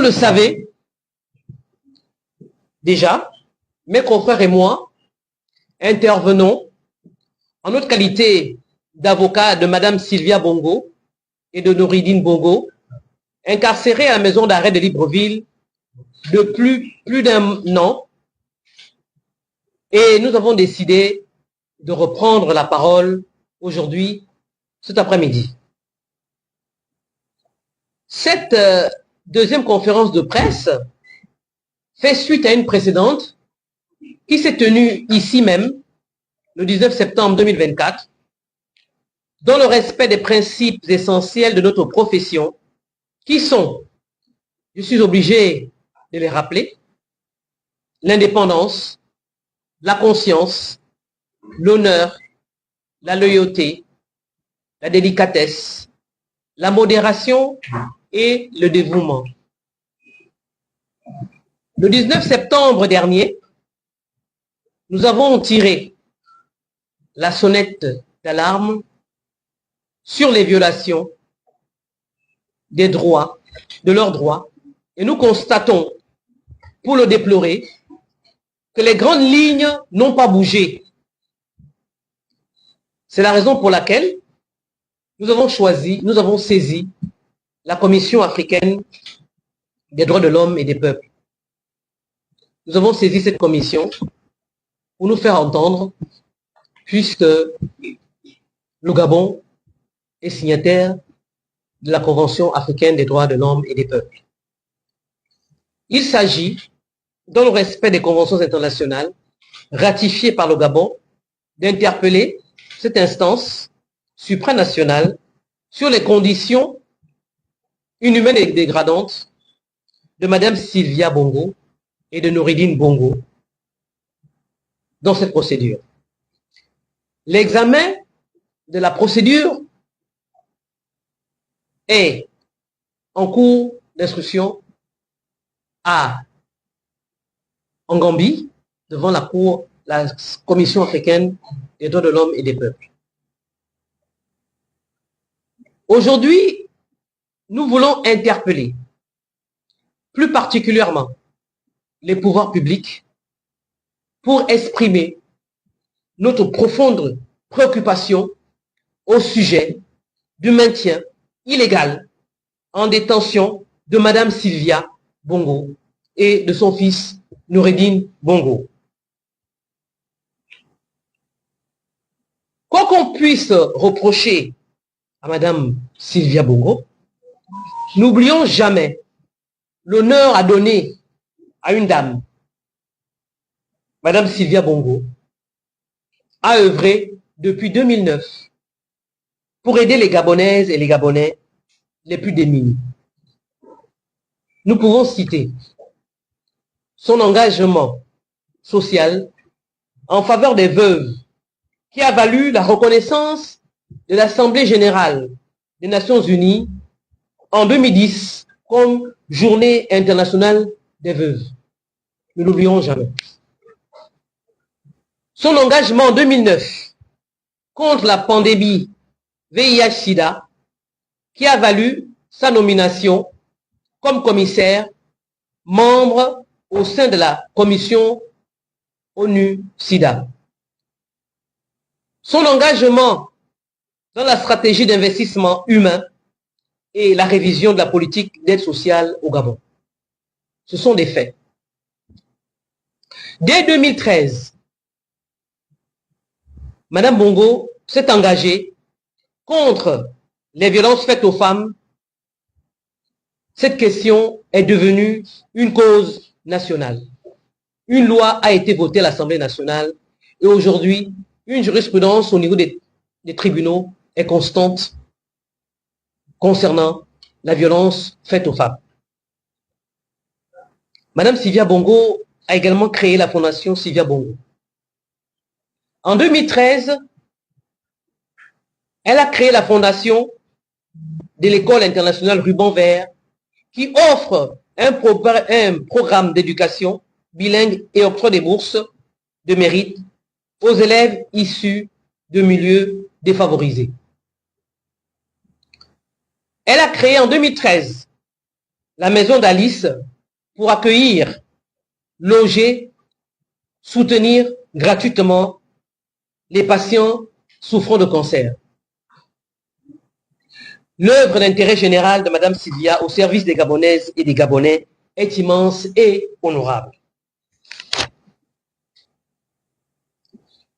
le savez, déjà, mes confrères et moi intervenons en notre qualité d'avocat de Madame Sylvia Bongo et de Nouridine Bongo, incarcérés à la maison d'arrêt de Libreville depuis plus d'un an. Et nous avons décidé de reprendre la parole aujourd'hui, cet après-midi. Cette deuxième conférence de presse fait suite à une précédente qui s'est tenue ici même, le 19 septembre 2024, dans le respect des principes essentiels de notre profession, qui sont, je suis obligé de les rappeler, l'indépendance, la conscience, l'honneur, la loyauté, la délicatesse, la modération et le dévouement. Le 19 septembre dernier, nous avons tiré la sonnette d'alarme sur les violations des droits, de leurs droits, et nous constatons, pour le déplorer, que les grandes lignes n'ont pas bougé. C'est la raison pour laquelle nous avons saisi la Commission africaine des droits de l'homme et des peuples. Nous avons saisi cette commission pour nous faire entendre, puisque le Gabon est signataire de la Convention africaine des droits de l'homme et des peuples. Il s'agit, dans le respect des conventions internationales ratifiées par le Gabon, d'interpeller cette instance supranationale sur les conditions inhumaines et dégradantes de Madame Sylvia Bongo et de Nouridine Bongo dans cette procédure. L'examen de la procédure est en cours d'instruction en Gambie, devant la Commission africaine des droits de l'homme et des peuples. Aujourd'hui, nous voulons interpeller plus particulièrement les pouvoirs publics pour exprimer notre profonde préoccupation au sujet du maintien illégal en détention de Madame Sylvia Bongo et de son fils Nouridine Bongo. Quoi qu'on puisse reprocher à Madame Sylvia Bongo, n'oublions jamais l'honneur à donner à une dame. Madame Sylvia Bongo a œuvré depuis 2009 pour aider les Gabonaises et les Gabonais les plus démunis. Nous pouvons citer son engagement social en faveur des veuves, qui a valu la reconnaissance de l'Assemblée générale des Nations unies en 2010 comme Journée internationale des veuves. Ne l'oublions jamais. Son engagement en 2009 contre la pandémie VIH-Sida, qui a valu sa nomination comme commissaire, membre au sein de la commission ONU-SIDA. Son engagement dans la stratégie d'investissement humain et la révision de la politique d'aide sociale au Gabon. Ce sont des faits. Dès 2013, Madame Bongo s'est engagée contre les violences faites aux femmes. Cette question est devenue une cause nationale. Une loi a été votée à l'Assemblée nationale et aujourd'hui, une jurisprudence au niveau des tribunaux est constante concernant la violence faite aux femmes. Madame Sylvia Bongo a également créé la fondation Sylvia Bongo. En 2013, elle a créé la fondation de l'école internationale Ruban Vert qui offre un programme d'éducation bilingue et octroie des bourses de mérite aux élèves issus de milieux défavorisés. Elle a créé en 2013 la maison d'Alice pour accueillir, loger, soutenir gratuitement les patients souffrant de cancer. L'œuvre d'intérêt général de Mme Sylvia au service des Gabonaises et des Gabonais est immense et honorable.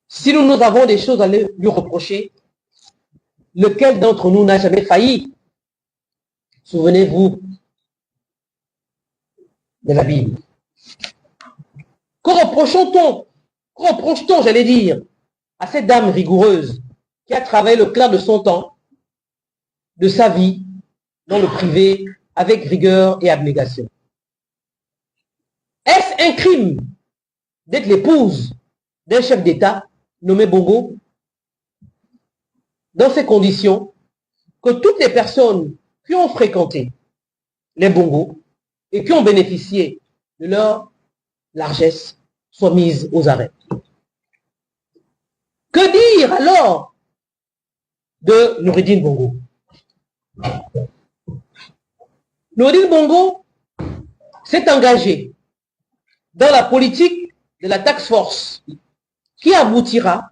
Si nous avons des choses à lui reprocher, lequel d'entre nous n'a jamais failli? Souvenez-vous de la Bible. Que reproche-t-on, j'allais dire, à cette dame rigoureuse qui a travaillé le clair de son temps, de sa vie, dans le privé, avec rigueur et abnégation? Est-ce un crime d'être l'épouse d'un chef d'État nommé Bongo? Dans ces conditions, que toutes les personnes qui ont fréquenté les Bongo et qui ont bénéficié de leur largesse soient mises aux arrêts. Que dire alors de Noureddine Bongo? Noureddine Bongo s'est engagé dans la politique de la task force qui aboutira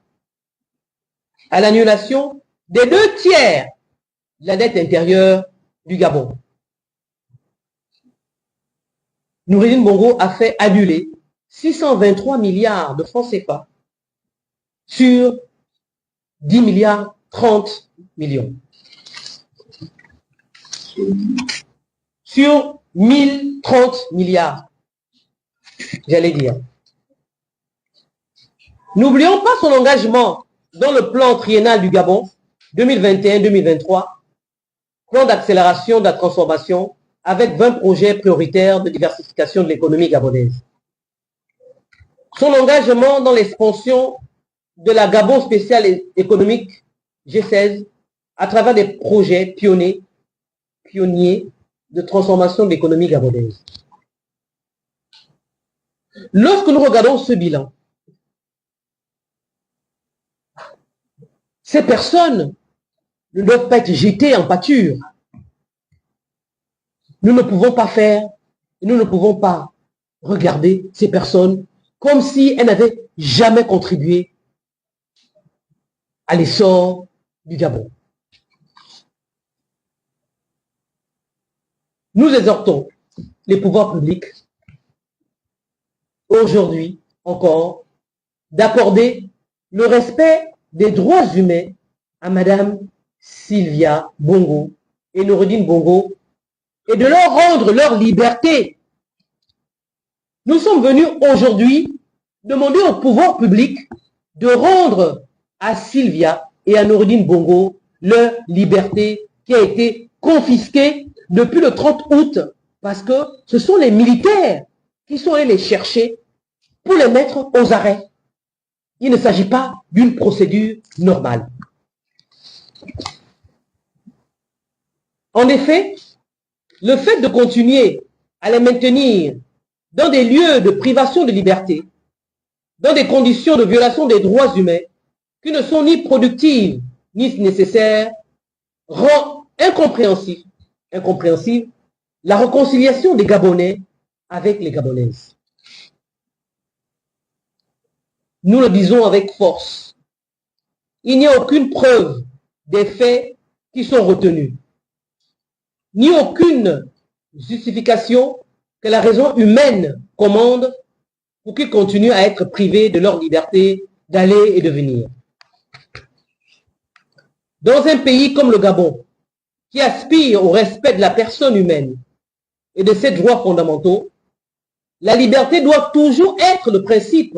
à l'annulation des 2/3 de la dette intérieure du Gabon. Noureddine Bongo a fait annuler 623 milliards de francs CFA sur 10 milliards 30 millions. Sur 1030 milliards, j'allais dire. N'oublions pas son engagement dans le plan triennal du Gabon 2021-2023, plan d'accélération de la transformation avec 20 projets prioritaires de diversification de l'économie gabonaise. Son engagement dans l'expansion de la Gabon spéciale économique G16 à travers des projets pionniers de transformation de l'économie gabonaise. Lorsque nous regardons ce bilan, ces personnes ne doivent pas être jetées en pâture. Nous ne pouvons pas faire, nous ne pouvons pas regarder ces personnes comme si elles n'avaient jamais contribué à l'essor du Gabon. Nous exhortons les pouvoirs publics, aujourd'hui encore, d'accorder le respect des droits humains à Madame Sylvia Bongo et Noureddine Bongo et de leur rendre leur liberté. Nous sommes venus aujourd'hui demander au pouvoir public de rendre à Sylvia et à Noureddine Bongo leur liberté qui a été confisquée depuis le 30 août parce que ce sont les militaires qui sont allés les chercher pour les mettre aux arrêts. Il ne s'agit pas d'une procédure normale. En effet, le fait de continuer à les maintenir dans des lieux de privation de liberté, dans des conditions de violation des droits humains qui ne sont ni productives ni nécessaires, rend incompréhensible la réconciliation des Gabonais avec les Gabonaises. Nous le disons avec force. Il n'y a aucune preuve des faits qui sont retenus, ni aucune justification que la raison humaine commande pour qu'ils continuent à être privés de leur liberté d'aller et de venir. Dans un pays comme le Gabon, qui aspire au respect de la personne humaine et de ses droits fondamentaux, la liberté doit toujours être le principe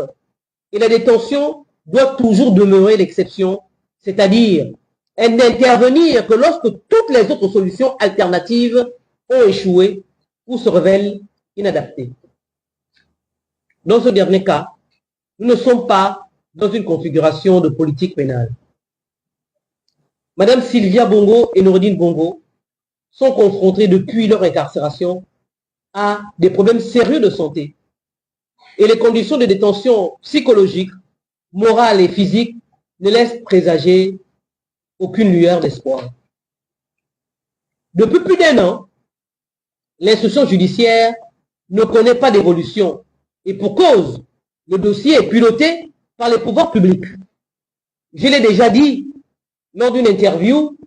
et la détention doit toujours demeurer l'exception, c'est-à-dire elle n'intervenir que lorsque toutes les autres solutions alternatives ont échoué ou se révèlent inadaptées. Dans ce dernier cas, nous ne sommes pas dans une configuration de politique pénale. Madame Sylvia Bongo et Noureddine Bongo sont confrontées depuis leur incarcération à des problèmes sérieux de santé et les conditions de détention psychologique, morale et physique ne laissent présager aucune lueur d'espoir. Depuis plus d'1 an, l'instruction judiciaire ne connaît pas d'évolution. Et pour cause, le dossier est piloté par les pouvoirs publics. Je l'ai déjà dit lors d'une interview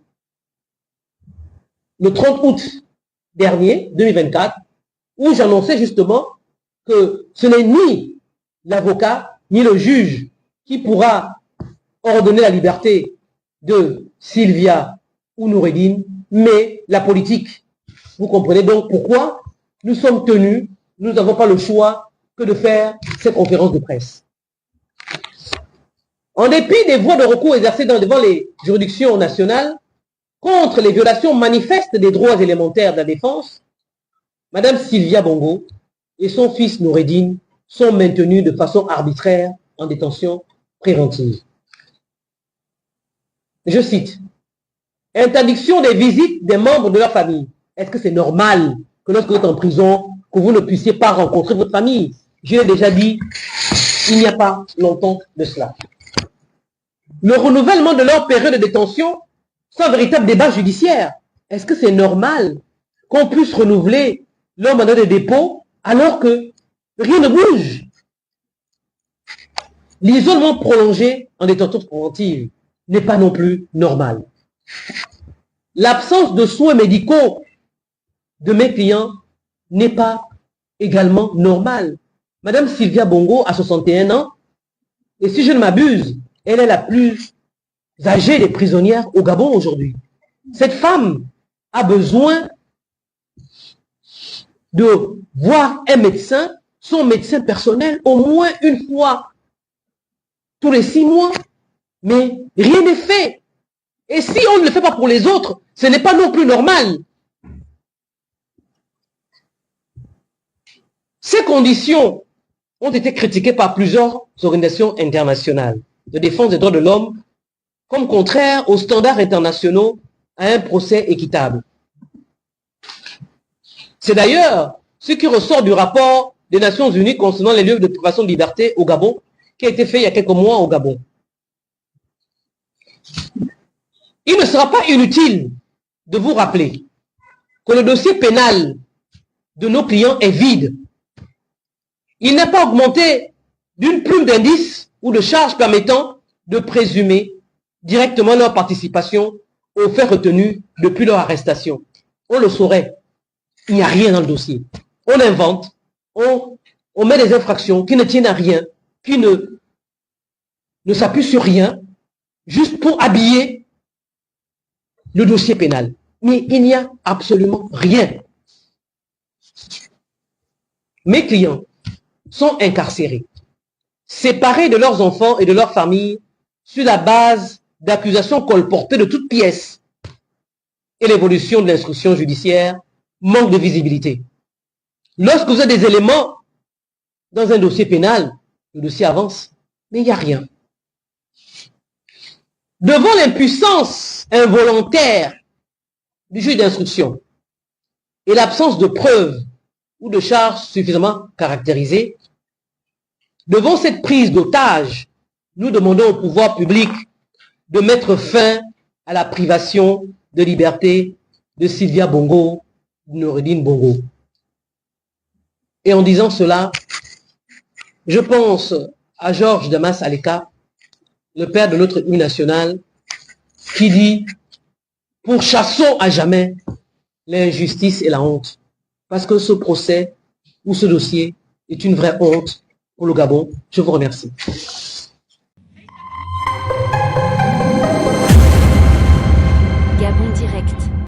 le 30 août dernier, 2024, où j'annonçais justement que ce n'est ni l'avocat, ni le juge qui pourra ordonner la liberté de Sylvia ou Noureddine, mais la politique. Vous comprenez donc pourquoi nous sommes tenus, nous n'avons pas le choix que de faire cette conférence de presse. En dépit des voies de recours exercées devant les juridictions nationales contre les violations manifestes des droits élémentaires de la défense, Madame Sylvia Bongo et son fils Noureddine sont maintenus de façon arbitraire en détention préventive. Je cite, « Interdiction des visites des membres de leur famille. Est-ce que c'est normal que lorsque vous êtes en prison, que vous ne puissiez pas rencontrer votre famille? Je l'ai déjà dit, il n'y a pas longtemps de cela. Le renouvellement de leur période de détention sans véritable débat judiciaire. Est-ce que c'est normal qu'on puisse renouveler leur mandat de dépôt alors que rien ne bouge? L'isolement prolongé en détention préventive n'est pas non plus normal. L'absence de soins médicaux de mes clients n'est pas également normale. Madame Sylvia Bongo a 61 ans et si je ne m'abuse, elle est la plus âgée des prisonnières au Gabon aujourd'hui. Cette femme a besoin de voir un médecin, son médecin personnel, au moins une fois tous les 6 mois. Mais rien n'est fait. Et si on ne le fait pas pour les autres, ce n'est pas non plus normal. Ces conditions ont été critiquées par plusieurs organisations internationales de défense des droits de l'homme comme contraires aux standards internationaux à un procès équitable. C'est d'ailleurs ce qui ressort du rapport des Nations Unies concernant les lieux de privation de liberté au Gabon, qui a été fait il y a quelques mois au Gabon. Il ne sera pas inutile de vous rappeler que le dossier pénal de nos clients est vide. Il n'a pas augmenté d'une plume d'indice ou de charge permettant de présumer directement leur participation aux faits retenus depuis leur arrestation. On le saurait. Il n'y a rien dans le dossier. On invente, on met des infractions qui ne tiennent à rien, qui ne s'appuient sur rien, juste pour habiller le dossier pénal. Mais il n'y a absolument rien. Mes clients sont incarcérés, séparés de leurs enfants et de leurs familles sur la base d'accusations colportées de toutes pièces. Et l'évolution de l'instruction judiciaire manque de visibilité. Lorsque vous avez des éléments dans un dossier pénal, le dossier avance, mais il n'y a rien. Devant l'impuissance involontaire du juge d'instruction et l'absence de preuves ou de charges suffisamment caractérisées, devant cette prise d'otage, nous demandons au pouvoir public de mettre fin à la privation de liberté de Sylvia Bongo, de Noureddine Bongo. Et en disant cela, je pense à Georges Damas Aleka, le père de notre hymne national, qui dit « Pourchassons à jamais l'injustice et la honte ». Parce que ce procès ou ce dossier est une vraie honte pour le Gabon. Je vous remercie.